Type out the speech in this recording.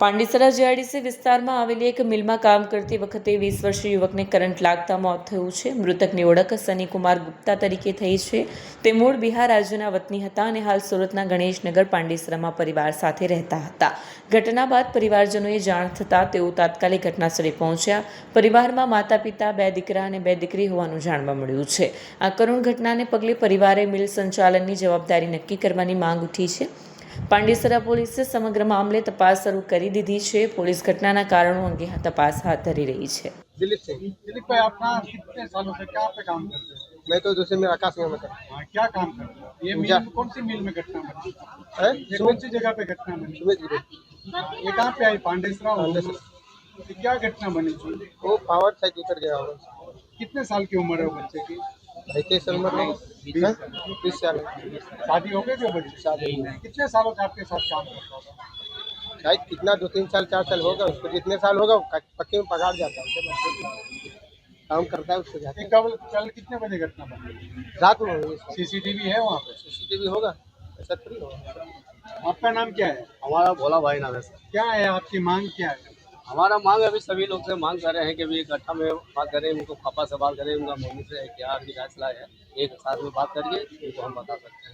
Pandesara GIDC વિસ્તારમાં આવેલી એક મિલમાં કામ કરતી વખતે 20 વર્ષીય યુવકને કરંટ લાગતા મોત થયું છે. મૃતકની ઓળખ સનીકુમાર ગુપ્તા તરીકે થઈ છે. તે મૂળ બિહાર રાજ્યના વતની હતા અને હાલ સુરતના ગણેશનગર પાંડેસરામાં પરિવાર સાથે રહેતા હતા. ઘટના બાદ પરિવારજનોએ જાણ થતાં તેઓ તાત્કાલિક ઘટનાસ્થળે પહોંચ્યા. પરિવારમાં માતા પિતા, 2 દીકરા અને 2 દીકરી હોવાનું જાણવા મળ્યું છે. આ કરુણ ઘટનાને પગલે પરિવારે મિલ સંચાલનની જવાબદારી નક્કી કરવાની માંગ ઉઠી છે. પાંડેસરા પોલીસે સમગ્ર મામલે તપાસ શરૂ કરી દીધી છે. પોલીસ ઘટનાના कारणों अंगे तपास हाथ धरी रही है। दिलीप भाई, आप कहाँ कितने सालों से क्या पे काम करते हो? मैं तो दूसरे में आकाश में करता हाँ, क्या काम करते हो? ये मिल कौन सी मिल में घटना बनी? ये कौन सी जगह पे घटना बनी? ये कहाँ पे आई? पांडेसरा। क्या घटना बनी थी? वो पावर साइड उतर गया होगा। कितने साल की उम्र है वो बच्चे की? 22 साल में 20 साल। शादी हो गई जो बच्चे? शादी कितने सालों से आपके साथ काम करता होगा? शायद कितना 2-3 साल 4 साल होगा। उसको जितने साल होगा पक्के में पगार जाता है, काम करता है उसको जाता है। कल कितने बजे घटना बनी? रात में होगी। सीसीटीवी है वहाँ पे? सीसीटीवी होगा, ऐसा थोड़ी होगा। आपका नाम क्या है? हमारा भोला भाई नाम है सर। क्या है आपकी मांग, क्या है? हमारा मांग अभी सभी लोग से मांग कर रहे हैं कि अभी इकट्ठा में बात करें, उनको पापा से बात करें, उनका मम्मी से क्या अभी फैसला है, एक साथ में बात करिए उनको हम बता सकते हैं।